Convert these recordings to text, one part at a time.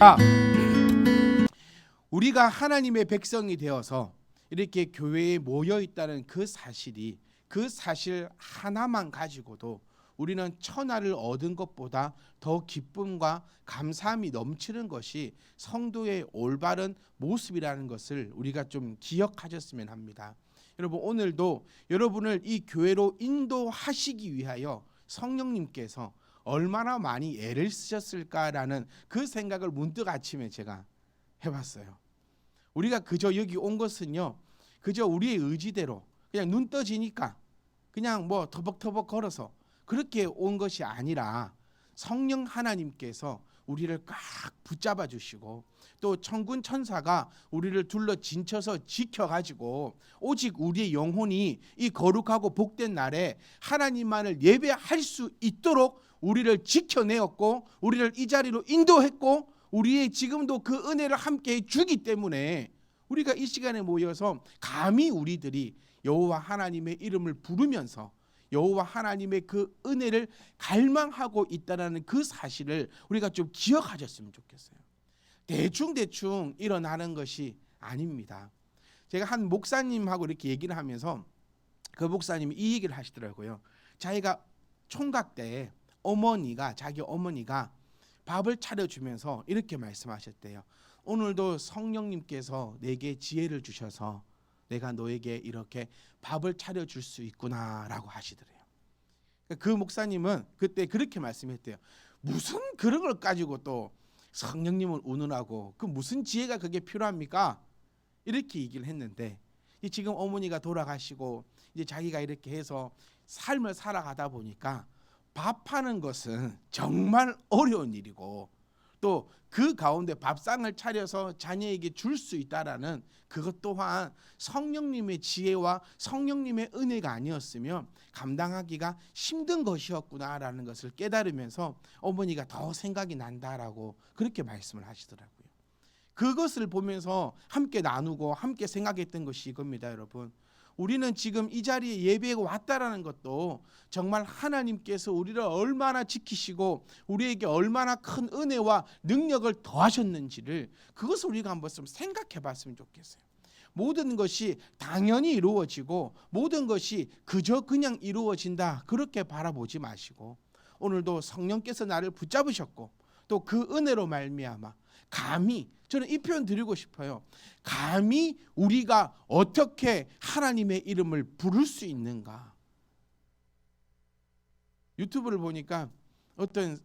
아, 우리가 하나님의 백성이 되어서 이렇게 교회에 모여 있다는 그 사실 하나만 가지고도 우리는 천하를 얻은 것보다 더 기쁨과 감사함이 넘치는 것이 성도의 올바른 모습이라는 것을 우리가 좀 기억하셨으면 합니다. 여러분, 오늘도 여러분을 이 교회로 인도하시기 위하여 성령님께서 얼마나 많이 애를 쓰셨을까라는 그 생각을 문득 아침에 제가 해봤어요. 우리가 그저 여기 온 것은요, 그저 우리의 의지대로 그냥 눈 떠지니까 그냥 뭐 터벅터벅 걸어서 그렇게 온 것이 아니라 성령 하나님께서 우리를 꽉 붙잡아 주시고 또 천군 천사가 우리를 둘러 진쳐서 지켜가지고 오직 우리의 영혼이 이 거룩하고 복된 날에 하나님만을 예배할 수 있도록 우리를 지켜내었고 우리를 이 자리로 인도했고 우리의 지금도 그 은혜를 함께 주기 때문에 우리가 이 시간에 모여서 감히 우리들이 여호와 하나님의 이름을 부르면서 여호와 하나님의 그 은혜를 갈망하고 있다는 그 사실을 우리가 좀 기억하셨으면 좋겠어요. 대충 일어나는 것이 아닙니다. 제가 한 목사님하고 이렇게 얘기를 하면서 그 목사님이 이 얘기를 하시더라고요. 자기가 총각 때 자기 어머니가 밥을 차려주면서 이렇게 말씀하셨대요. 오늘도 성령님께서 내게 지혜를 주셔서 내가 너에게 이렇게 밥을 차려줄 수 있구나라고 하시더래요. 그 목사님은 그때 그렇게 말씀했대요. 무슨 그런 걸 가지고 또 성령님을 운운하고 그 무슨 지혜가 그게 필요합니까? 이렇게 얘기를 했는데 지금 어머니가 돌아가시고 이제 자기가 이렇게 해서 삶을 살아가다 보니까 밥하는 것은 정말 어려운 일이고 또 그 가운데 밥상을 차려서 자녀에게 줄 수 있다라는 그것 또한 성령님의 지혜와 성령님의 은혜가 아니었으면 감당하기가 힘든 것이었구나라는 것을 깨달으면서 어머니가 더 생각이 난다라고 그렇게 말씀을 하시더라고요. 그것을 보면서 함께 나누고 함께 생각했던 것이 이겁니다, 여러분. 우리는 지금 이 자리에 예배에 왔다라는 것도 정말 하나님께서 우리를 얼마나 지키시고 우리에게 얼마나 큰 은혜와 능력을 더하셨는지를 그것을 우리가 한번 좀 생각해 봤으면 좋겠어요. 모든 것이 당연히 이루어지고 모든 것이 그저 그냥 이루어진다 그렇게 바라보지 마시고 오늘도 성령께서 나를 붙잡으셨고 또 그 은혜로 말미암아 감히 저는 이 표현 드리고 싶어요. 감히 우리가 어떻게 하나님의 이름을 부를 수 있는가? 유튜브를 보니까 어떤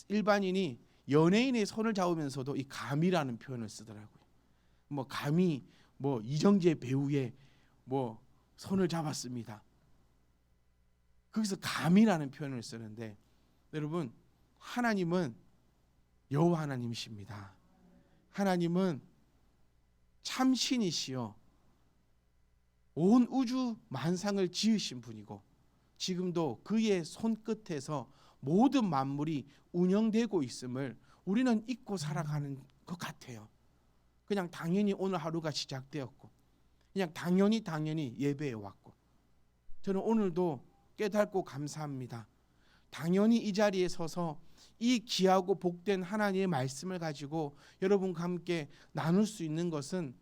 일반인이 연예인의 손을 잡으면서도 이 감히라는 표현을 쓰더라고요. 뭐 감히 뭐 이정재 배우의 뭐 손을 잡았습니다. 거기서 감히라는 표현을 쓰는데 여러분 하나님은 여호와 하나님이십니다. 하나님은 참신이시여 온 우주 만상을 지으신 분이고 지금도 그의 손끝에서 모든 만물이 운영되고 있음을 우리는 잊고 살아가는 것 같아요. 그냥 당연히 오늘 하루가 시작되었고 그냥 당연히 예배에 왔고 저는 오늘도 깨닫고 감사합니다. 당연히 이 자리에 서서 이 귀하고 복된 하나님의 말씀을 가지고 여러분과 함께 나눌 수 있는 것은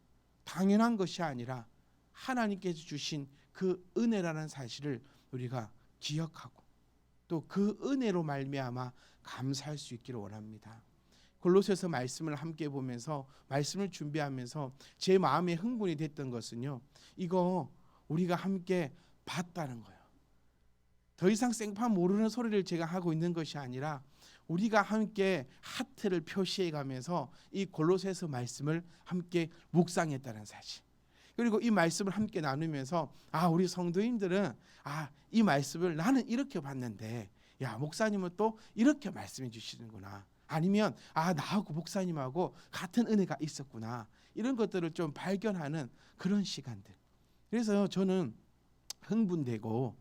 당연한 것이 아니라 하나님께서 주신 그 은혜라는 사실을 우리가 기억하고 또 그 은혜로 말미암아 감사할 수 있기를 원합니다. 골로새서 말씀을 함께 보면서 말씀을 준비하면서 제 마음에 흥분이 됐던 것은요. 이거 우리가 함께 봤다는 거예요. 더 이상 생판 모르는 소리를 제가 하고 있는 것이 아니라 우리가 함께 하트를 표시해 가면서 이 골로새서 말씀을 함께 묵상했다는 사실. 그리고 이 말씀을 함께 나누면서 우리 성도님들은 이 말씀을 나는 이렇게 봤는데 목사님은 또 이렇게 말씀해 주시는구나. 아니면 나하고 목사님하고 같은 은혜가 있었구나. 이런 것들을 좀 발견하는 그런 시간들. 그래서 저는 흥분되고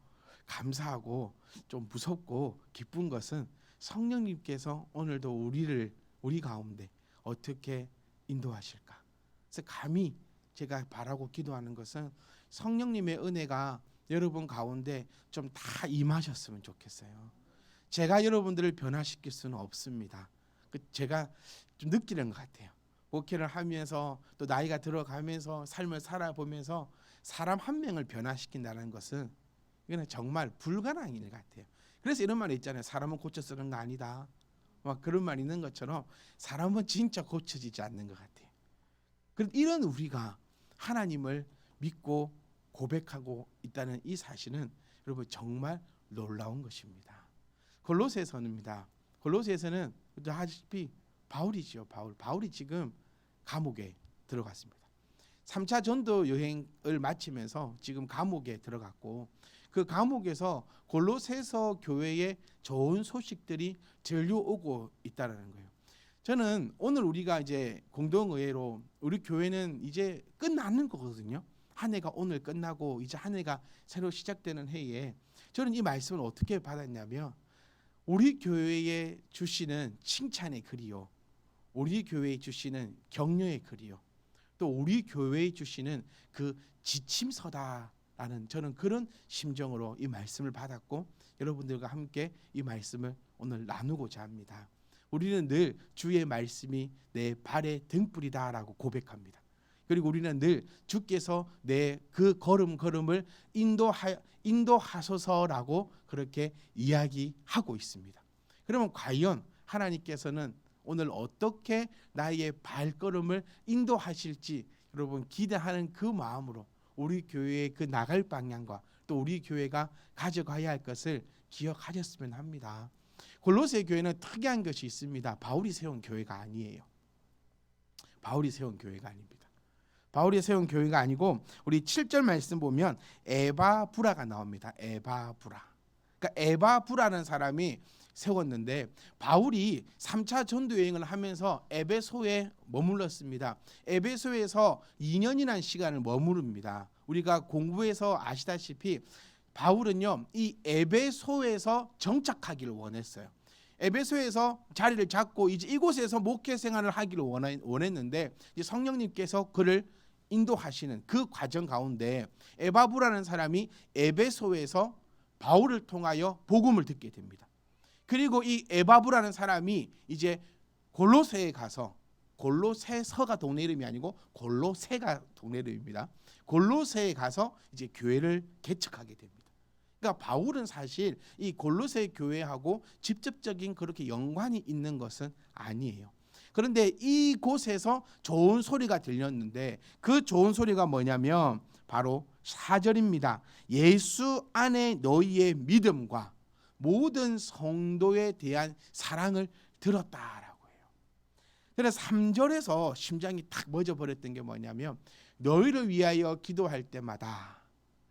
감사하고 좀 무섭고 기쁜 것은 성령님께서 오늘도 우리 가운데 어떻게 인도하실까. 그래서 감히 제가 바라고 기도하는 것은 성령님의 은혜가 여러분 가운데 좀 다 임하셨으면 좋겠어요. 제가 여러분들을 변화시킬 수는 없습니다. 제가 좀 느끼는 것 같아요. 목회를 하면서 또 나이가 들어가면서 삶을 살아보면서 사람 한 명을 변화시킨다는 것은 이거는 정말 불가능한 일 같아요. 그래서 이런 말이 있잖아요. 사람은 고쳐 쓰는 거 아니다. 막 그런 말이 있는 것처럼 사람은 진짜 고쳐지지 않는 것 같아요. 이런 우리가 하나님을 믿고 고백하고 있다는 이 사실은 여러분 정말 놀라운 것입니다. 골로새서입니다. 골로새서는 아시다시피 바울이죠. 바울이 지금 감옥에 들어갔습니다. 3차 전도 여행을 마치면서 지금 감옥에 들어갔고 그 감옥에서 골로새서 교회에 좋은 소식들이 들려오고 있다는 거예요. 저는 오늘 우리가 이제 공동의회로 우리 교회는 이제 끝나는 거거든요. 한 해가 오늘 끝나고 이제 한 해가 새로 시작되는 해에 저는 이 말씀을 어떻게 받았냐면 우리 교회에 주시는 칭찬의 글이요, 우리 교회에 주시는 격려의 글이요, 또 우리 교회에 주시는 그 지침서다라는 저는 그런 심정으로 이 말씀을 받았고 여러분들과 함께 이 말씀을 오늘 나누고자 합니다. 우리는 늘 주의 말씀이 내 발의 등불이다라고 고백합니다. 그리고 우리는 늘 주께서 내 그 걸음걸음을 인도하소서라고 그렇게 이야기하고 있습니다. 그러면 과연 하나님께서는 오늘 어떻게 나의 발걸음을 인도하실지 여러분 기대하는 그 마음으로 우리 교회의 그 나갈 방향과 또 우리 교회가 가져가야 할 것을 기억하셨으면 합니다. 골로새 교회는 특이한 것이 있습니다. 바울이 세운 교회가 아니에요. 바울이 세운 교회가 아닙니다. 바울이 세운 교회가 아니고 우리 7절 말씀 보면 에바브라가 나옵니다. 에바브라. 그러니까 에바브라는 사람이 세웠는데 바울이 3차 전도 여행을 하면서 에베소에 머물렀습니다. 에베소에서 2년이라는 시간을 머무릅니다. 우리가 공부해서 아시다시피 바울은요 이 에베소에서 정착하기를 원했어요. 에베소에서 자리를 잡고 이제 이곳에서 목회 생활을 하기를 원했는데 이제 성령님께서 그를 인도하시는 그 과정 가운데 에바브라는 사람이 에베소에서 바울을 통하여 복음을 듣게 됩니다. 그리고 이 에바브라는 사람이 이제 골로새에 가서, 골로새서가 동네 이름이 아니고 골로새가 동네 이름입니다. 골로새에 가서 이제 교회를 개척하게 됩니다. 그러니까 바울은 사실 이 골로새 교회하고 직접적인 그렇게 연관이 있는 것은 아니에요. 그런데 이곳에서 좋은 소리가 들렸는데 그 좋은 소리가 뭐냐면 바로 4절입니다. 예수 안에 너희의 믿음과 모든 성도에 대한 사랑을 들었다라고 해요. 그래서 3절에서 심장이 탁 멎어버렸던 게 뭐냐면 너희를 위하여 기도할 때마다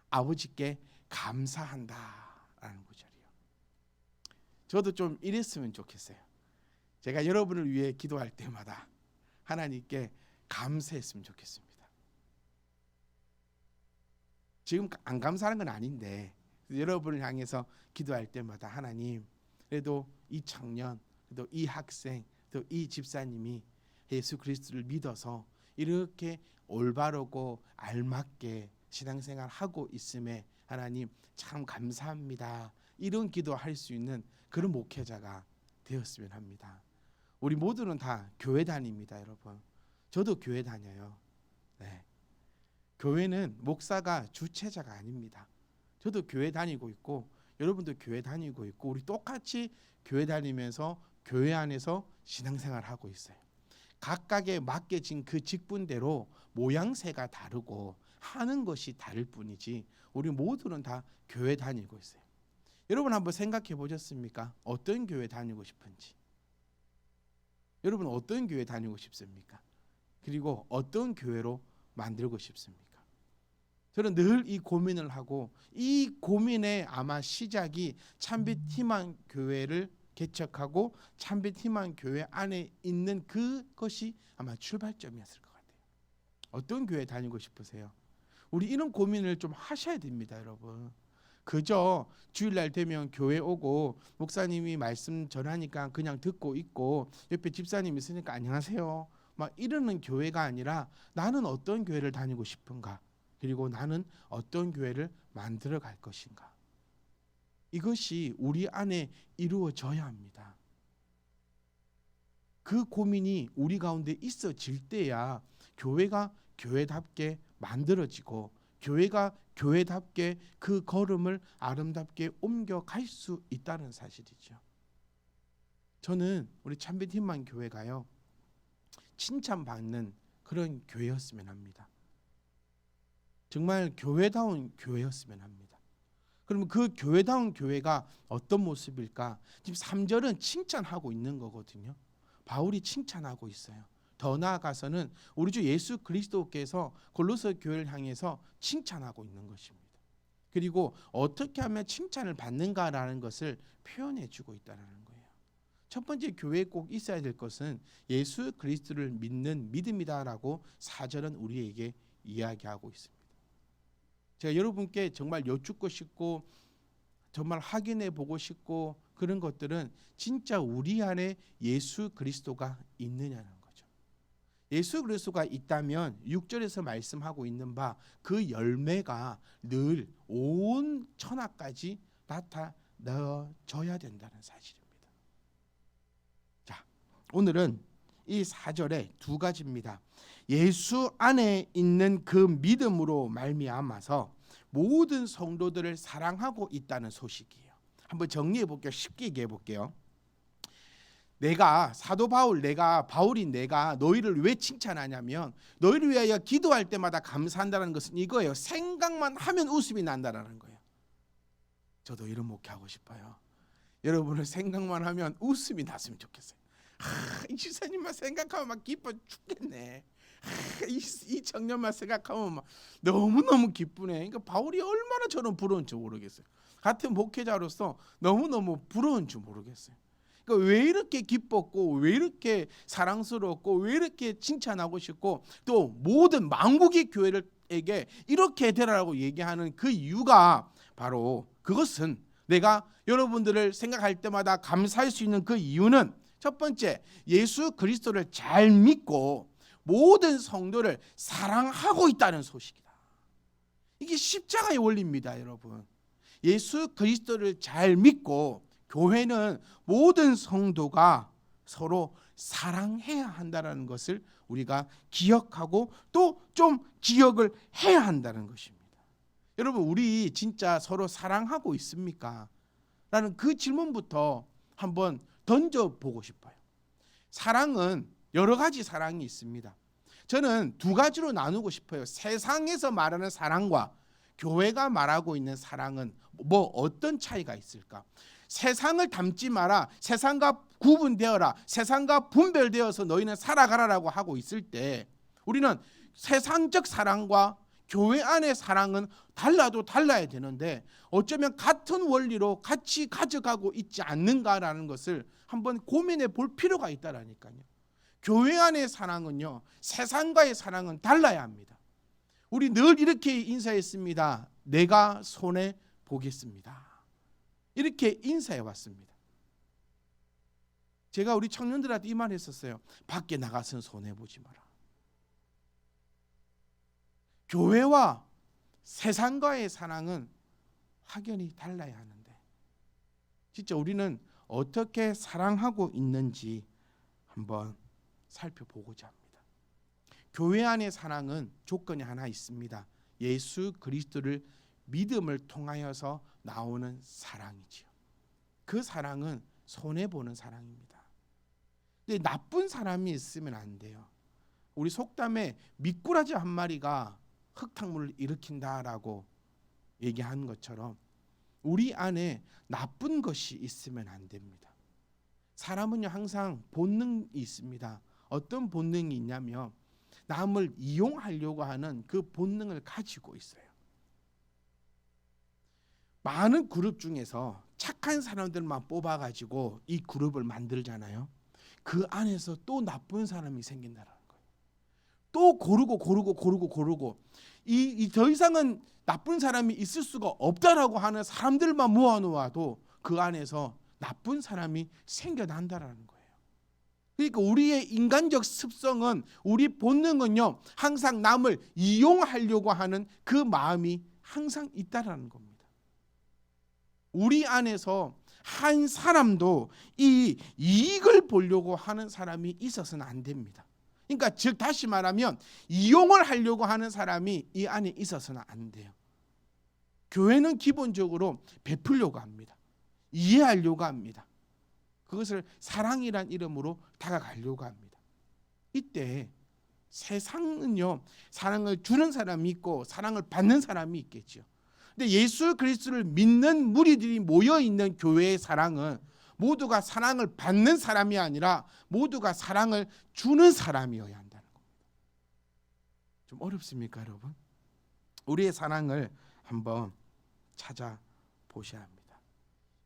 아버지께 감사한다라는 구절이요. 저도 좀 이랬으면 좋겠어요. 제가 여러분을 위해 기도할 때마다 하나님께 감사했으면 좋겠습니다. 지금 안 감사하는 건 아닌데 여러분을 향해서 기도할 때마다 하나님, 그래도 이 청년, 그래도 이 학생, 또 이 집사님이 예수 그리스도를 믿어서 이렇게 올바르고 알맞게 신앙생활 하고 있음에 하나님 참 감사합니다. 이런 기도할 수 있는 그런 목회자가 되었으면 합니다. 우리 모두는 다 교회 다닙니다, 여러분. 저도 교회 다녀요. 네. 교회는 목사가 주체자가 아닙니다. 저도 교회 다니고 있고 여러분도 교회 다니고 있고 우리 똑같이 교회 다니면서 교회 안에서 신앙생활 하고 있어요. 각각에 맡겨진 그 직분대로 모양새가 다르고 하는 것이 다를 뿐이지 우리 모두는 다 교회 다니고 있어요. 여러분 한번 생각해 보셨습니까? 어떤 교회 다니고 싶은지. 여러분 어떤 교회 다니고 싶습니까? 그리고 어떤 교회로 만들고 싶습니까? 저는 늘 이 고민을 하고 이 고민의 아마 시작이 참빛 희망 교회를 개척하고 참빛 희망 교회 안에 있는 그것이 아마 출발점이었을 것 같아요. 어떤 교회 다니고 싶으세요? 우리 이런 고민을 좀 하셔야 됩니다, 여러분. 그저 주일날 되면 교회 오고 목사님이 말씀 전하니까 그냥 듣고 있고 옆에 집사님 있으니까 안녕하세요 막 이러는 교회가 아니라 나는 어떤 교회를 다니고 싶은가, 그리고 나는 어떤 교회를 만들어 갈 것인가, 이것이 우리 안에 이루어져야 합니다. 그 고민이 우리 가운데 있어질 때야 교회가 교회답게 만들어지고 교회가 교회답게 그 걸음을 아름답게 옮겨갈 수 있다는 사실이죠. 저는 우리 참빛 희망 교회가요, 칭찬받는 그런 교회였으면 합니다. 정말 교회다운 교회였으면 합니다. 그러면 그 교회다운 교회가 어떤 모습일까? 지금 3절은 칭찬하고 있는 거거든요. 바울이 칭찬하고 있어요. 더 나아가서는 우리 주 예수 그리스도께서 골로새 교회를 향해서 칭찬하고 있는 것입니다. 그리고 어떻게 하면 칭찬을 받는가라는 것을 표현해 주고 있다는 거예요. 첫 번째 교회에 꼭 있어야 될 것은 예수 그리스도를 믿는 믿음이다라고 4절은 우리에게 이야기하고 있습니다. 제가 여러분께 정말 여쭙고 싶고 정말 확인해 보고 싶고 그런 것들은 진짜 우리 안에 예수 그리스도가 있느냐는 거죠. 예수 그리스도가 있다면 6절에서 말씀하고 있는 바 그 열매가 늘 온 천하까지 나타나져야 된다는 사실입니다. 자, 오늘은 이 4절에 두 가지입니다. 예수 안에 있는 그 믿음으로 말미암아서 모든 성도들을 사랑하고 있다는 소식이에요. 한번 정리해 볼게요. 쉽게 얘기해 볼게요. 내가 사도 바울, 바울이 내가 너희를 왜 칭찬하냐면 너희를 위하여 기도할 때마다 감사한다는 것은 이거예요. 생각만 하면 웃음이 난다라는 거예요. 저도 이런 목회하고 싶어요. 여러분을 생각만 하면 웃음이 났으면 좋겠어요. 이 지사님만 생각하면 막 기뻐 죽겠네. 이 청년만 생각하면 막 너무너무 기쁘네. 그러니까 바울이 얼마나 저는 부러운지 모르겠어요. 같은 목회자로서 너무너무 부러운 줄 모르겠어요. 그러니까 왜 이렇게 기뻤고 왜 이렇게 사랑스럽고 왜 이렇게 칭찬하고 싶고 또 모든 만국의 교회에게 이렇게 되라고 얘기하는 그 이유가 바로 그것은 내가 여러분들을 생각할 때마다 감사할 수 있는 그 이유는 첫 번째, 예수 그리스도를 잘 믿고 모든 성도를 사랑하고 있다는 소식이다. 이게 십자가의 원리입니다, 여러분. 예수 그리스도를 잘 믿고 교회는 모든 성도가 서로 사랑해야 한다는 것을 우리가 기억하고 또 좀 기억을 해야 한다는 것입니다. 여러분, 우리 진짜 서로 사랑하고 있습니까? 라는 그 질문부터 한번 던져보고 싶어요. 사랑은 여러 가지 사랑이 있습니다. 저는 두 가지로 나누고 싶어요. 세상에서 말하는 사랑과 교회가 말하고 있는 사랑은 뭐 어떤 차이가 있을까? 세상을 닮지 마라, 세상과 구분되어라, 세상과 분별되어서 너희는 살아가라라고 하고 있을 때 우리는 세상적 사랑과 교회 안의 사랑은 달라도 달라야 되는데 어쩌면 같은 원리로 같이 가져가고 있지 않는가라는 것을 한번 고민해 볼 필요가 있다라니까요. 교회 안의 사랑은요, 세상과의 사랑은 달라야 합니다. 우리 늘 이렇게 인사했습니다. 내가 손해 보겠습니다. 이렇게 인사해 왔습니다. 제가 우리 청년들한테 이 말 했었어요. 밖에 나가서는 손해 보지 마라. 교회와 세상과의 사랑은 확연히 달라야 하는데 진짜 우리는 어떻게 사랑하고 있는지 한번 살펴보고자 합니다. 교회 안의 사랑은 조건이 하나 있습니다. 예수 그리스도를 믿음을 통하여서 나오는 사랑이지요. 그 사랑은 손해보는 사랑입니다. 근데 나쁜 사람이 있으면 안 돼요. 우리 속담에 미꾸라지 한 마리가 흙탕물을 일으킨다라고 얘기하는 것처럼 우리 안에 나쁜 것이 있으면 안 됩니다. 사람은요 항상 본능이 있습니다. 어떤 본능이 있냐면 남을 이용하려고 하는 그 본능을 가지고 있어요. 많은 그룹 중에서 착한 사람들만 뽑아가지고 이 그룹을 만들잖아요. 그 안에서 또 나쁜 사람이 생긴다는 거예요. 또 고르고 이 더 이상은 나쁜 사람이 있을 수가 없다라고 하는 사람들만 모아놓아도 그 안에서 나쁜 사람이 생겨난다라는 거예요. 그러니까 우리의 인간적 습성은 우리 본능은요 항상 남을 이용하려고 하는 그 마음이 항상 있다라는 겁니다. 우리 안에서 한 사람도 이 이익을 보려고 하는 사람이 있어서는 안 됩니다. 그러니까 즉 다시 말하면 이용을 하려고 하는 사람이 이 안에 있어서는 안 돼요. 교회는 기본적으로 베풀려고 합니다. 이해하려고 합니다. 그것을 사랑이란 이름으로 다가가려고 합니다. 이때 세상은요, 사랑을 주는 사람이 있고 사랑을 받는 사람이 있겠죠. 근데 예수 그리스도를 믿는 무리들이 모여 있는 교회의 사랑은 모두가 사랑을 받는 사람이 아니라 모두가 사랑을 주는 사람이어야 한다는 겁니다. 좀 어렵습니까, 여러분? 우리의 사랑을 한번 찾아보셔야 합니다.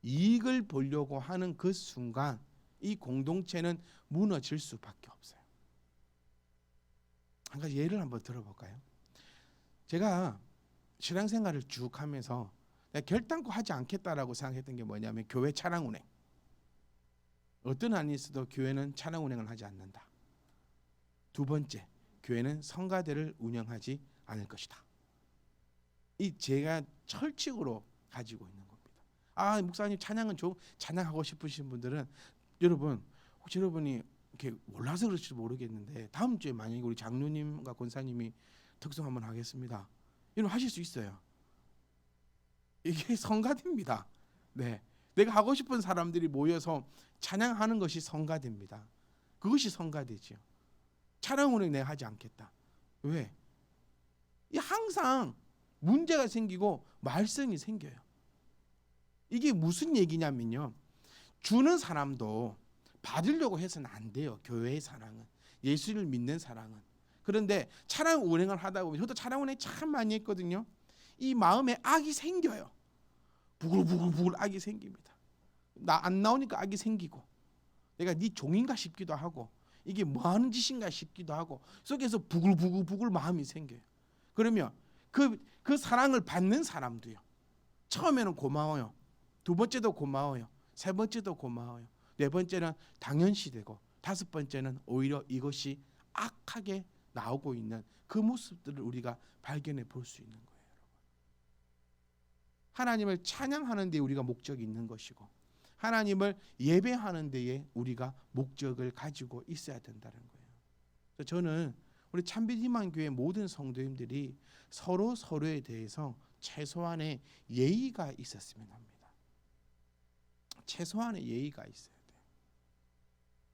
이익을 보려고 하는 그 순간 이 공동체는 무너질 수밖에 없어요. 한 가지 예를 한번 들어볼까요? 제가 신앙생활을 쭉 하면서 내가 결단코 하지 않겠다라고 생각했던 게 뭐냐면 교회 차량 운행. 어떤 한이 있어도 교회는 차량 운행을 하지 않는다. 두 번째, 교회는 성가대를 운영하지 않을 것이다. 이 제가 철칙으로 가지고 있는 겁니다. 목사님 찬양은 찬양하고 싶으신 분들은 여러분 혹시 여러분이 이렇게 몰라서 그럴지 모르겠는데 다음 주에 만약에 우리 장로님과 권사님이 특송 한번 하겠습니다. 여러분 하실 수 있어요. 이게 성가대입니다. 네, 내가 하고 싶은 사람들이 모여서 찬양하는 것이 성가대입니다. 그것이 성가대지요. 찬양 운행 내가 하지 않겠다. 왜? 이 항상 문제가 생기고 말썽이 생겨요. 이게 무슨 얘기냐면요, 주는 사람도 받으려고 해서는 안 돼요. 교회의 사랑은, 예수를 믿는 사랑은. 그런데 차량 운행을 하다 보면, 저도 차량 운행 참 많이 했거든요. 이 마음에 악이 생겨요. 부글부글 악이 생깁니다. 나 안 나오니까 악이 생기고, 내가 네 종인가 싶기도 하고, 이게 뭐 하는 짓인가 싶기도 하고, 속에서 부글부글 마음이 생겨요. 그러면 그 사랑을 받는 사람도요, 처음에는 고마워요. 두 번째도 고마워요. 세 번째도 고마워요. 네 번째는 당연시되고, 다섯 번째는 오히려 이것이 악하게 나오고 있는 그 모습들을 우리가 발견해 볼 수 있는 거예요. 하나님을 찬양하는 데 우리가 목적이 있는 것이고, 하나님을 예배하는 데에 우리가 목적을 가지고 있어야 된다는 거예요. 그래서 저는 우리 참빛희망교회 모든 성도님들이 서로에 대해서 최소한의 예의가 있었으면 합니다. 최소한의 예의가 있어야 돼요.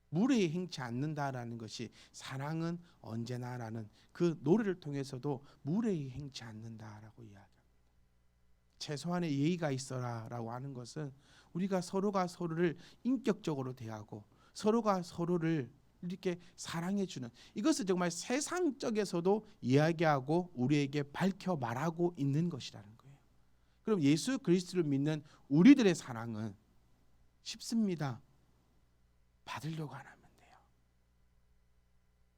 무례히 행치 않는다라는 것이 사랑은 언제나라는 그 노래를 통해서도 무례히 행치 않는다라고 이야기합니다. 최소한의 예의가 있어라라고 하는 것은 우리가 서로가 서로를 인격적으로 대하고 서로가 서로를 이렇게 사랑해주는, 이것은 정말 세상적에서도 이야기하고 우리에게 밝혀 말하고 있는 것이라는 거예요. 그럼 예수 그리스도를 믿는 우리들의 사랑은 쉽습니다. 받으려고 안 하면 돼요.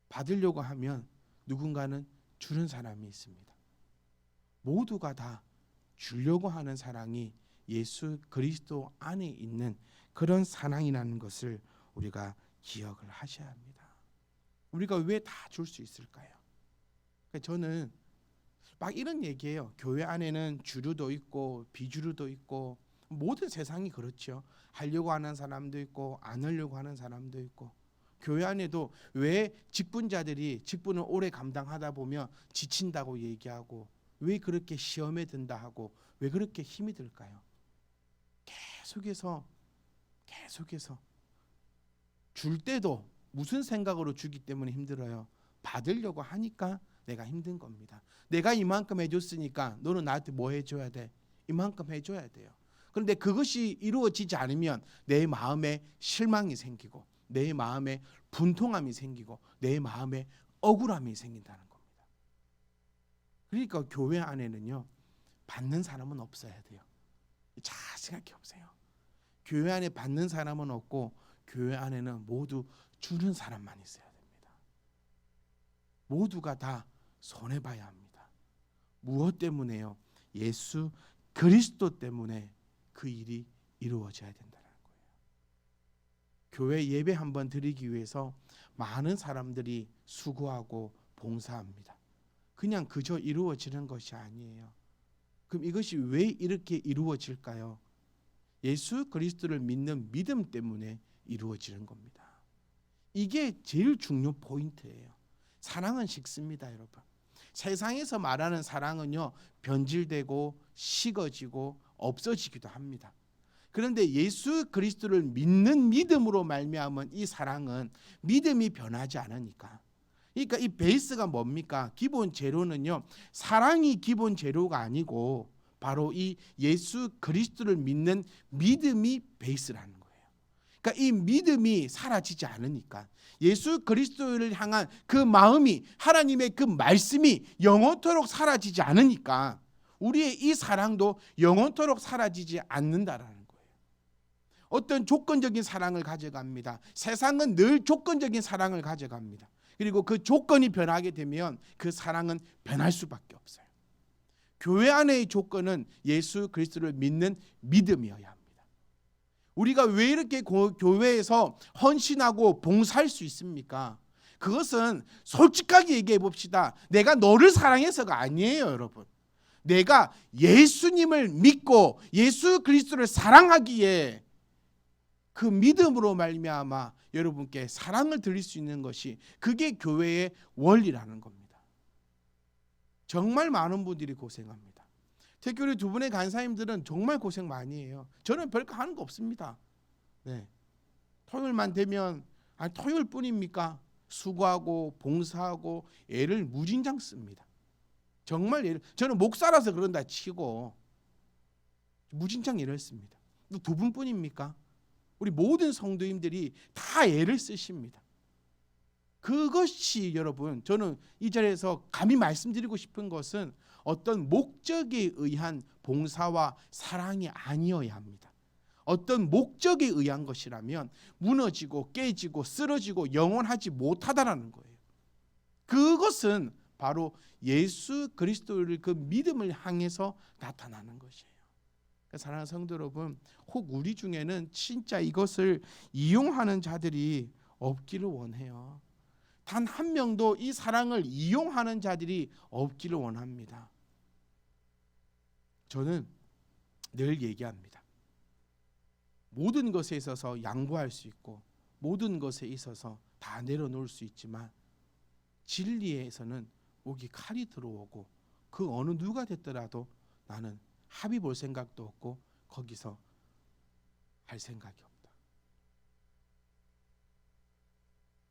받으려고 하면 누군가는 주는 사람이 있습니다. 모두가 다 주려고 하는 사랑이 예수 그리스도 안에 있는 그런 사랑이라는 것을 우리가 기억을 하셔야 합니다. 우리가 왜 다 줄 수 있을까요? 저는 막 이런 얘기해요. 교회 안에는 주류도 있고 비주류도 있고, 모든 세상이 그렇죠. 하려고 하는 사람도 있고 안 하려고 하는 사람도 있고, 교회 안에도 왜 직분자들이 직분을 오래 감당하다 보면 지친다고 얘기하고, 왜 그렇게 시험에 든다 하고, 왜 그렇게 힘이 들까요? 계속해서 줄 때도 무슨 생각으로 주기 때문에 힘들어요? 받으려고 하니까 내가 힘든 겁니다. 내가 이만큼 해줬으니까 너는 나한테 뭐 해줘야 돼? 이만큼 해줘야 돼요. 그런데 그것이 이루어지지 않으면 내 마음에 실망이 생기고, 내 마음에 분통함이 생기고, 내 마음에 억울함이 생긴다는 겁니다. 그러니까 교회 안에는요, 받는 사람은 없어야 돼요. 잘 생각해 보세요. 교회 안에 받는 사람은 없고 교회 안에는 모두 주는 사람만 있어야 됩니다. 모두가 다 손해봐야 합니다. 무엇 때문에요? 예수 그리스도 때문에 그 일이 이루어져야 된다는 거예요. 교회 예배 한번 드리기 위해서 많은 사람들이 수고하고 봉사합니다. 그냥 그저 이루어지는 것이 아니에요. 그럼 이것이 왜 이렇게 이루어질까요? 예수 그리스도를 믿는 믿음 때문에 이루어지는 겁니다. 이게 제일 중요 포인트예요. 사랑은 식습니다, 여러분. 세상에서 말하는 사랑은요, 변질되고 식어지고 없어지기도 합니다. 그런데 예수 그리스도를 믿는 믿음으로 말미암은 이 사랑은 믿음이 변하지 않으니까. 그러니까 이 베이스가 뭡니까? 기본 재료는요, 사랑이 기본 재료가 아니고 바로 이 예수 그리스도를 믿는 믿음이 베이스라는 거예요. 그러니까 이 믿음이 사라지지 않으니까, 예수 그리스도를 향한 그 마음이, 하나님의 그 말씀이 영원토록 사라지지 않으니까 우리의 이 사랑도 영원토록 사라지지 않는다라는 거예요. 어떤 조건적인 사랑을 가져갑니다. 세상은 늘 조건적인 사랑을 가져갑니다. 그리고 그 조건이 변하게 되면 그 사랑은 변할 수밖에 없어요. 교회 안의 조건은 예수 그리스도를 믿는 믿음이어야 합니다. 우리가 왜 이렇게 교회에서 헌신하고 봉사할 수 있습니까? 그것은 솔직하게 얘기해 봅시다. 내가 너를 사랑해서가 아니에요, 여러분. 내가 예수님을 믿고 예수 그리스도를 사랑하기에 그 믿음으로 말미암아 여러분께 사랑을 드릴 수 있는 것이, 그게 교회의 원리라는 겁니다. 정말 많은 분들이 고생합니다. 특히 우리 두 분의 간사님들은 정말 고생 많이 해요. 저는 별거 하는 거 없습니다. 네. 토요일만 되면, 아니 토요일뿐입니까? 수고하고 봉사하고 애를 무진장 씁니다. 정말 애를, 저는 목사라서 그런다 치고 무진장 애를 씁니다. 두 분뿐입니까? 우리 모든 성도님들이 다 애를 쓰십니다. 그것이 여러분, 저는 이 자리에서 감히 말씀드리고 싶은 것은 어떤 목적에 의한 봉사와 사랑이 아니어야 합니다. 어떤 목적에 의한 것이라면 무너지고 깨지고 쓰러지고 영원하지 못하다라는 거예요. 그것은 바로 예수 그리스도를, 그 믿음을 향해서 나타나는 것이에요. 사랑하는 성도 여러분, 혹 우리 중에는 진짜 이것을 이용하는 자들이 없기를 원해요. 단 한 명도 이 사랑을 이용하는 자들이 없기를 원합니다. 저는 늘 얘기합니다. 모든 것에 있어서 양보할 수 있고 모든 것에 있어서 다 내려놓을 수 있지만, 진리에서는 목이 칼이 들어오고 그 어느 누가 됐더라도 나는 합의 볼 생각도 없고 거기서 할 생각이 없다.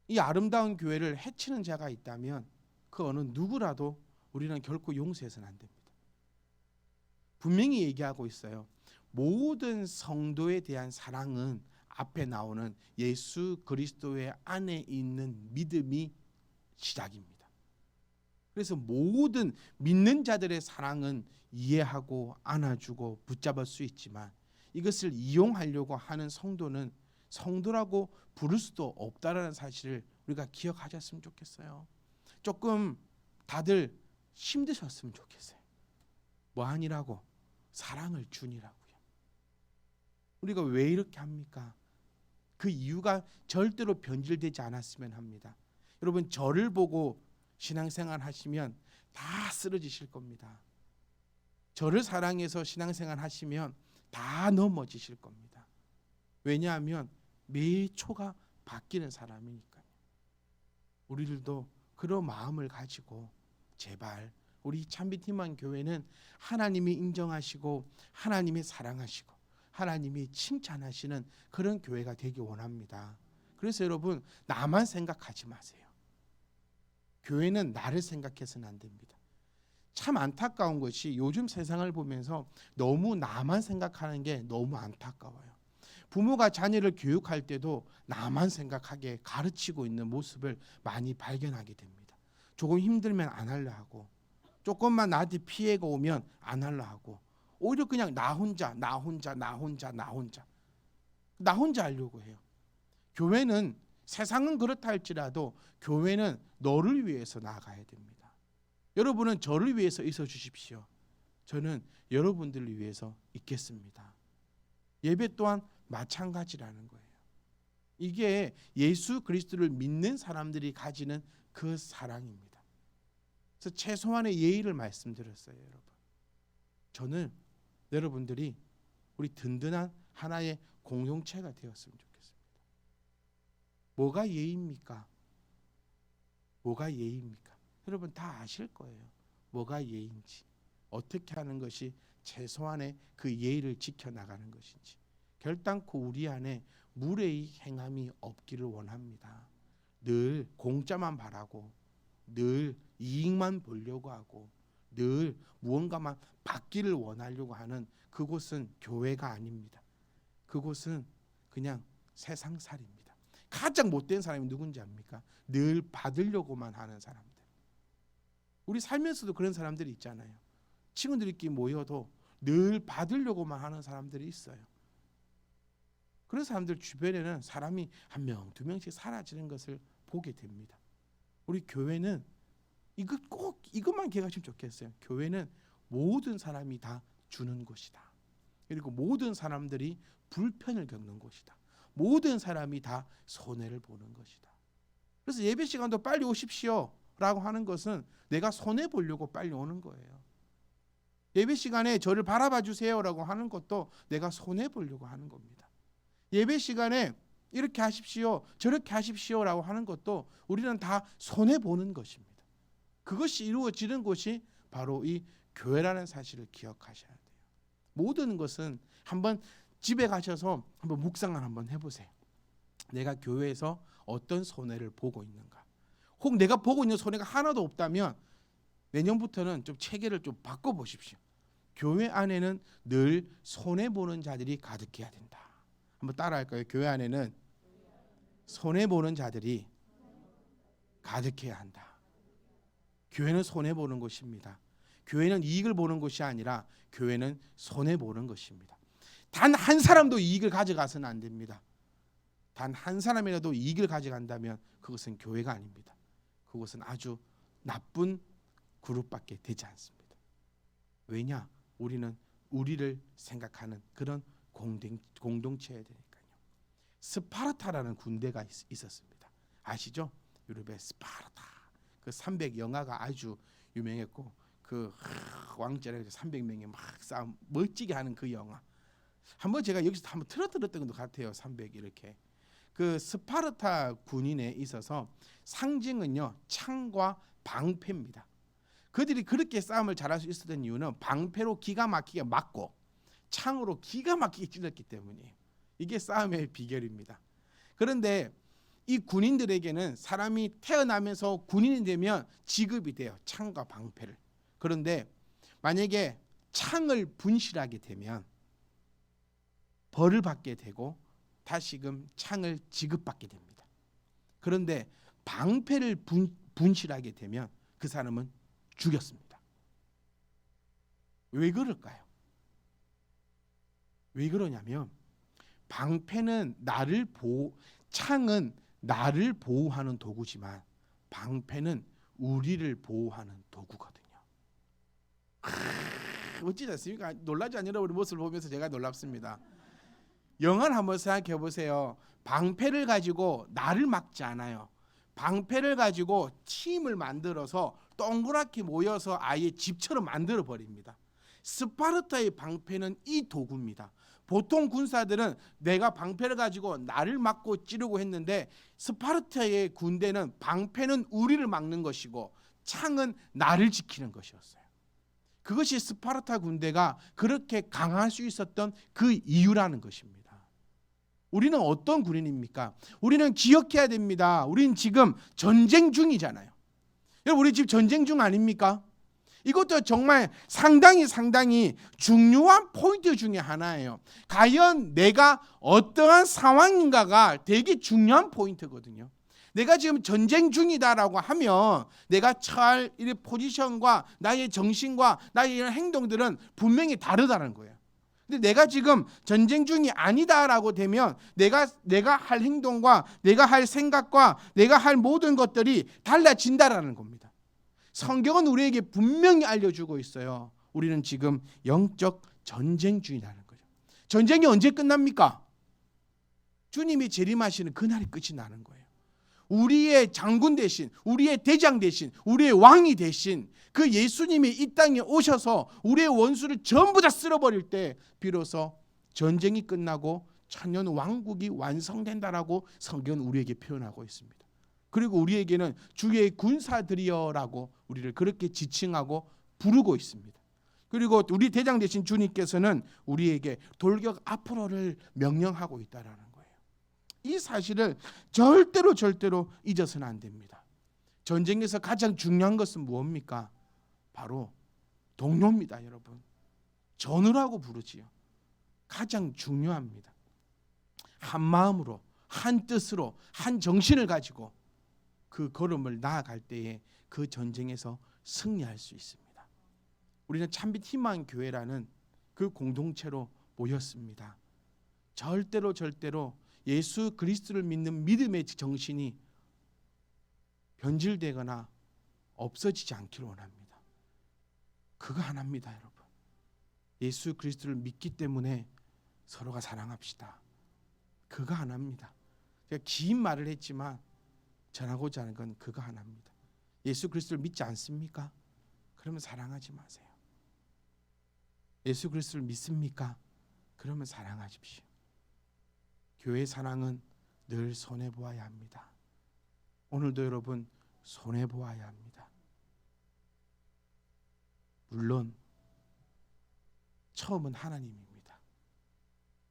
이 아름다운 교회를 해치는 자가 있다면 그 어느 누구라도 우리는 결코 용서해서는 안 됩니다. 분명히 얘기하고 있어요. 모든 성도에 대한 사랑은 앞에 나오는 예수 그리스도의 안에 있는 믿음이 시작입니다. 그래서 모든 믿는 자들의 사랑은 이해하고 안아주고 붙잡을 수 있지만, 이것을 이용하려고 하는 성도는 성도라고 부를 수도 없다라는 사실을 우리가 기억하셨으면 좋겠어요. 조금 다들 힘드셨으면 좋겠어요. 뭐 하니라고? 사랑을 주니라고요. 우리가 왜 이렇게 합니까? 그 이유가 절대로 변질되지 않았으면 합니다. 여러분, 저를 보고 신앙생활 하시면 다 쓰러지실 겁니다. 저를 사랑해서 신앙생활 하시면 다 넘어지실 겁니다. 왜냐하면 매 초가 바뀌는 사람이니까요. 우리들도 그런 마음을 가지고 제발 우리 참빛희망 교회는 하나님이 인정하시고 하나님이 사랑하시고 하나님이 칭찬하시는 그런 교회가 되기 원합니다. 그래서 여러분, 나만 생각하지 마세요. 교회는 나를 생각해서는 안 됩니다. 참 안타까운 것이 요즘 세상을 보면서 너무 나만 생각하는 게 너무 안타까워요. 부모가 자녀를 교육할 때도 나만 생각하게 가르치고 있는 모습을 많이 발견하게 됩니다. 조금 힘들면 안 하려 하고, 조금만 나한테 피해가 오면 안 하려 하고, 오히려 그냥 나 혼자 하려고 해요. 교회는, 세상은 그렇다 할지라도 교회는 너를 위해서 나아가야 됩니다. 여러분은 저를 위해서 있어 주십시오. 저는 여러분들을 위해서 있겠습니다. 예배 또한 마찬가지라는 거예요. 이게 예수 그리스도를 믿는 사람들이 가지는 그 사랑입니다. 그래서 최소한의 예의를 말씀드렸어요, 여러분. 저는 여러분들이 우리 든든한 하나의 공동체가 되었으면 좋겠습니다. 뭐가 예의입니까? 뭐가 예의입니까? 여러분 다 아실 거예요. 뭐가 예의인지, 어떻게 하는 것이 최소한의 그 예의를 지켜나가는 것인지. 결단코 우리 안에 무례히 행함이 없기를 원합니다. 늘 공짜만 바라고, 늘 이익만 보려고 하고, 늘 무언가만 받기를 원하려고 하는 그곳은 교회가 아닙니다. 그곳은 그냥 세상살이입니다. 가장 못된 사람이 누군지 압니까? 늘 받으려고만 하는 사람들. 우리 살면서도 그런 사람들이 있잖아요. 친구들끼리 모여도 늘 받으려고만 하는 사람들이 있어요. 그런 사람들 주변에는 사람이 한 명, 두 명씩 사라지는 것을 보게 됩니다. 우리 교회는 꼭 이것만 기억하시면 좋겠어요. 교회는 모든 사람이 다 주는 곳이다. 그리고 모든 사람들이 불편을 겪는 곳이다. 모든 사람이 다 손해를 보는 것이다. 그래서 예배 시간도 빨리 오십시오 라고 하는 것은 내가 손해 보려고 빨리 오는 거예요. 예배 시간에 저를 바라봐 주세요 라고 하는 것도 내가 손해 보려고 하는 겁니다. 예배 시간에 이렇게 하십시오, 저렇게 하십시오 라고 하는 것도 우리는 다 손해 보는 것입니다. 그것이 이루어지는 곳이 바로 이 교회라는 사실을 기억하셔야 돼요. 모든 것은 한번 집에 가셔서 한번 묵상을 한번 해보세요. 내가 교회에서 어떤 손해를 보고 있는가. 혹 내가 보고 있는 손해가 하나도 없다면 내년부터는 좀 체계를 좀 바꿔보십시오. 교회 안에는 늘 손해보는 자들이 가득해야 된다. 한번 따라할까요? 교회 안에는 손해보는 자들이 가득해야 한다. 교회는 손해보는 곳입니다. 교회는 이익을 보는 것이 아니라 교회는 손해보는 것입니다. 단 한 사람도 이익을 가져가서는 안 됩니다. 단 한 사람이라도 이익을 가져간다면 그것은 교회가 아닙니다. 그것은 아주 나쁜 그룹밖에 되지 않습니다. 왜냐? 우리는 우리를 생각하는 그런 공동체여야 되니까요. 스파르타라는 군대가 있었습니다. 아시죠? 유럽의 스파르타. 그 300 영화가 아주 유명했고 그 왕자랑 300명이 막 싸움 멋지게 하는 그 영화. 한번 제가 여기서 한번 틀었던 것 같아요. 300 이렇게. 그 스파르타 군인에 있어서 상징은요 창과 방패입니다. 그들이 그렇게 싸움을 잘할 수 있었던 이유는 방패로 기가 막히게 맞고 창으로 기가 막히게 찔렀기 때문이에요. 이게 싸움의 비결입니다. 그런데 이 군인들에게는 사람이 태어나면서 군인이 되면 지급이 돼요. 창과 방패를. 그런데 만약에 창을 분실하게 되면 벌을 받게 되고 다시금 창을 지급받게 됩니다. 그런데 방패를 분실하게 되면 그 사람은 죽였습니다. 왜 그럴까요? 왜 그러냐면 방패는 창은 나를 보호하는 도구지만 방패는 우리를 보호하는 도구거든요. 멋지지 않습니까? 놀라지 않으려 우리 모습을 보면서 제가 놀랍습니다. 영화를 한번 생각해 보세요. 방패를 가지고 나를 막지 않아요. 방패를 가지고 팀을 만들어서 동그랗게 모여서 아예 집처럼 만들어 버립니다. 스파르타의 방패는 이 도구입니다. 보통 군사들은 내가 방패를 가지고 나를 막고 찌르고 했는데 스파르타의 군대는 방패는 우리를 막는 것이고 창은 나를 지키는 것이었어요. 그것이 스파르타 군대가 그렇게 강할 수 있었던 그 이유라는 것입니다. 우리는 어떤 군인입니까? 우리는 기억해야 됩니다. 우리는 지금 전쟁 중이잖아요. 여러분 우리 지금 전쟁 중 아닙니까? 이것도 정말 상당히 중요한 포인트 중에 하나예요. 과연 내가 어떠한 상황인가가 되게 중요한 포인트거든요. 내가 지금 전쟁 중이다라고 하면 내가 처할 이 포지션과 나의 정신과 나의 이런 행동들은 분명히 다르다는 거예요. 근데 내가 지금 전쟁 중이 아니다라고 되면 내가 할 행동과 내가 할 생각과 내가 할 모든 것들이 달라진다라는 겁니다. 성경은 우리에게 분명히 알려주고 있어요. 우리는 지금 영적 전쟁 중이라는 거죠. 전쟁이 언제 끝납니까? 주님이 재림하시는 그날이 끝이 나는 거예요. 우리의 장군 대신, 우리의 대장 대신, 우리의 왕이 대신 그 예수님이 이 땅에 오셔서 우리의 원수를 전부 다 쓸어버릴 때 비로소 전쟁이 끝나고 천년 왕국이 완성된다라고 성경은 우리에게 표현하고 있습니다. 그리고 우리에게는 주의 군사들이여라고 우리를 그렇게 지칭하고 부르고 있습니다. 그리고 우리 대장 되신 주님께서는 우리에게 돌격 앞으로를 명령하고 있다라는 거예요. 이 사실을 절대로 잊어서는 안 됩니다. 전쟁에서 가장 중요한 것은 무엇입니까? 바로 동료입니다, 여러분. 전우라고 부르지요. 가장 중요합니다. 한 마음으로, 한 뜻으로, 한 정신을 가지고 그 걸음을 나아갈 때에 그 전쟁에서 승리할 수 있습니다. 우리는 참빛 희망 교회라는 그 공동체로 모였습니다. 절대로 예수 그리스도를 믿는 믿음의 정신이 변질되거나 없어지지 않기를 원합니다. 그거 하나입니다, 여러분. 예수 그리스도를 믿기 때문에 서로가 사랑합시다. 그거 하나입니다. 제가 긴 말을 했지만 전하고자 하는 건 그거 하나입니다. 예수 그리스도를 믿지 않습니까? 그러면 사랑하지 마세요. 예수 그리스도를 믿습니까? 그러면 사랑하십시오. 교회 사랑은 늘 손해보아야 합니다. 오늘도 여러분 손해보아야 합니다. 물론 처음은 하나님입니다.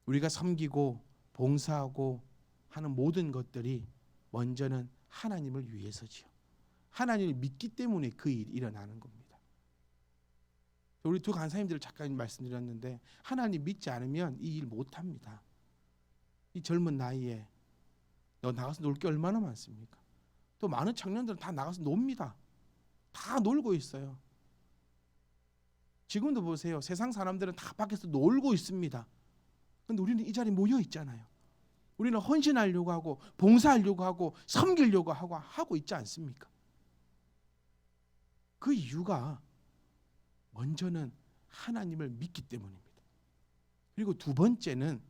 우리가 섬기고 봉사하고 하는 모든 것들이 먼저는 하나님을 위해서지요. 하나님을 믿기 때문에 그 일이 일어나는 겁니다. 우리 두 간사님들 잠깐 말씀드렸는데 하나님 믿지 않으면 이 일 못합니다. 이 젊은 나이에 너 나가서 놀 게 얼마나 많습니까? 또 많은 청년들은 다 나가서 놉니다. 다 놀고 있어요. 지금도 보세요. 세상 사람들은 다 밖에서 놀고 있습니다. 그런데 우리는 이 자리에 모여 있잖아요. 우리는 헌신하려고 하고 봉사하려고 하고 섬기려고 하고 있지 않습니까? 그 이유가 먼저는 하나님을 믿기 때문입니다. 그리고 두 번째는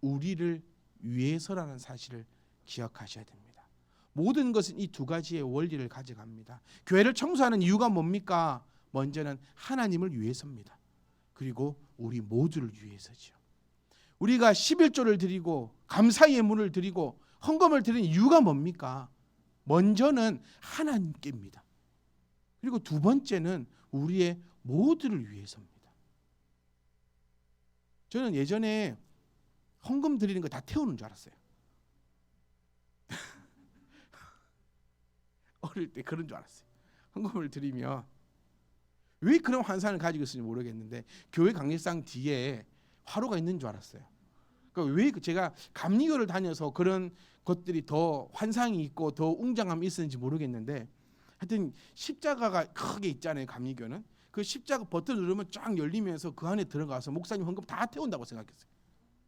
우리를 위해서라는 사실을 기억하셔야 됩니다. 모든 것은 이 두 가지의 원리를 가져갑니다. 교회를 청소하는 이유가 뭡니까? 먼저는 하나님을 위해서입니다. 그리고 우리 모두를 위해서죠. 우리가 11조를 드리고 감사의 예물을 드리고 헌금을 드리는 이유가 뭡니까? 먼저는 하나님께입니다. 그리고 두 번째는 우리의 모두를 위해서입니다. 저는 예전에 헌금 드리는 거 다 태우는 줄 알았어요. 어릴 때 그런 줄 알았어요. 헌금을 드리면 왜 그런 환상을 가지고 있는지 모르겠는데 교회 강례상 뒤에 화로가 있는 줄 알았어요. 그러니까 왜 제가 감리교를 다녀서 그런 것들이 더 환상이 있고 더 웅장함이 있었는지 모르겠는데 하여튼 십자가가 크게 있잖아요. 감리교는 그 십자가 버튼 누르면 쫙 열리면서 그 안에 들어가서 목사님 헌금 다 태운다고 생각했어요.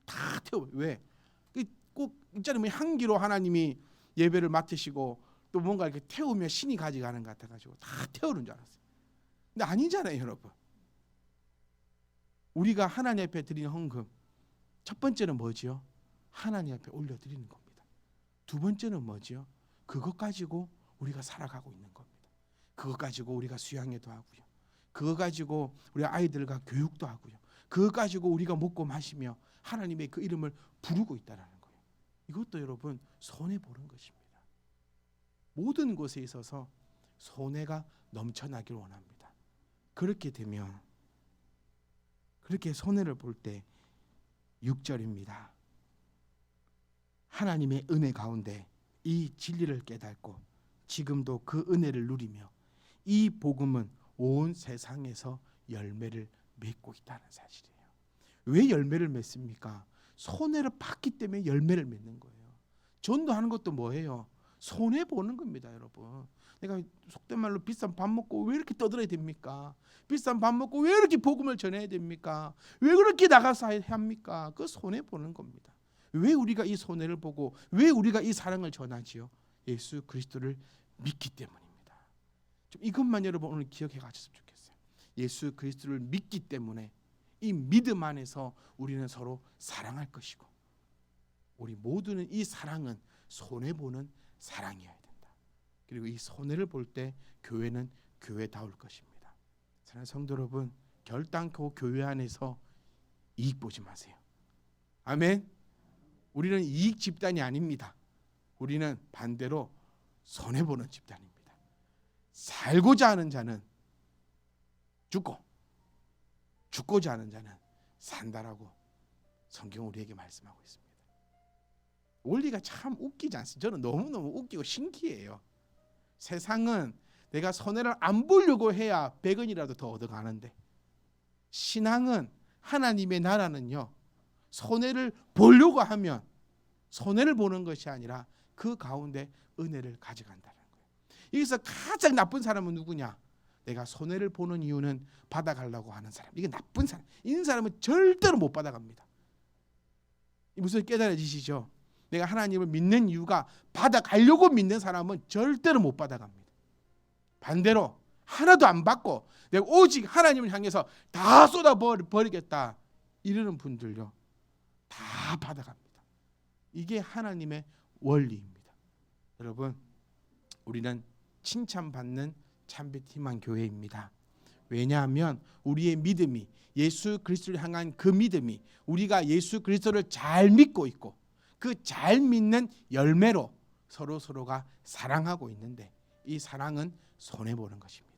다 태워. 왜? 꼭 있잖아요. 향기로 하나님이 예배를 맡으시고 또 뭔가 이렇게 태우면 신이 가져가는 것 같아가지고 다 태우는 줄 알았어요. 근데 아니잖아요, 여러분. 우리가 하나님 앞에 드리는 헌금 첫 번째는 뭐지요? 하나님 앞에 올려드리는 겁니다. 두 번째는 뭐지요? 그것 가지고 우리가 살아가고 있는 겁니다. 그것 가지고 우리가 수양회도 하고요. 그거 가지고 우리 아이들과 교육도 하고요. 그거 가지고 우리가 먹고 마시며 하나님의 그 이름을 부르고 있다는 거예요. 이것도 여러분 손해보는 것입니다. 모든 곳에 있어서 손해가 넘쳐나길 원합니다. 그렇게 되면 그렇게 손해를 볼 때 6절입니다. 하나님의 은혜 가운데 이 진리를 깨닫고 지금도 그 은혜를 누리며 이 복음은 온 세상에서 열매를 맺고 있다는 사실이에요. 왜 열매를 맺습니까? 손해를 봤기 때문에 열매를 맺는 거예요. 전도하는 것도 뭐예요? 손해 보는 겁니다, 여러분. 내가 속된 말로 비싼 밥 먹고 왜 이렇게 떠들어야 됩니까? 비싼 밥 먹고 왜 이렇게 복음을 전해야 됩니까? 왜 그렇게 나가서 해야 합니까? 그 손해 보는 겁니다. 왜 우리가 이 손해를 보고 왜 우리가 이 사랑을 전하지요? 예수 그리스도를 믿기 때문입니다. 좀 이것만 여러분 오늘 기억해 가셨으면 좋겠어요. 예수 그리스도를 믿기 때문에 이 믿음 안에서 우리는 서로 사랑할 것이고 우리 모두는 이 사랑은 손해 보는 사랑이어야 된다. 그리고 이 손해를 볼 때 교회는 교회다울 것입니다. 사랑하는 성도 여러분, 결단코 교회 안에서 이익 보지 마세요. 아멘. 우리는 이익 집단이 아닙니다. 우리는 반대로 손해보는 집단입니다. 살고자 하는 자는 죽고 죽고자 하는 자는 산다라고 성경 우리에게 말씀하고 있습니다. 원리가 참 웃기지 않습니까? 저는 너무너무 웃기고 신기해요. 세상은 내가 손해를 안 보려고 해야 100원이라도 더 얻어가는데, 신앙은, 하나님의 나라는요, 손해를 보려고 하면 손해를 보는 것이 아니라 그 가운데 은혜를 가져간다는 거예요. 여기서 가장 나쁜 사람은 누구냐? 내가 손해를 보는 이유는 받아가려고 하는 사람. 이게 나쁜 사람. 이런 사람은 절대로 못 받아갑니다. 무슨 깨달아지시죠? 내가 하나님을 믿는 이유가 받아가려고 믿는 사람은 절대로 못 받아갑니다. 반대로 하나도 안 받고 내가 오직 하나님을 향해서 다 쏟아버리겠다 이러는 분들요, 다 받아갑니다. 이게 하나님의 원리입니다. 여러분, 우리는 칭찬받는 참빛희망 교회입니다. 왜냐하면 우리의 믿음이, 예수 그리스도를 향한 그 믿음이, 우리가 예수 그리스도를 잘 믿고 있고 그 잘 믿는 열매로 서로가 사랑하고 있는데, 이 사랑은 손해보는 것입니다.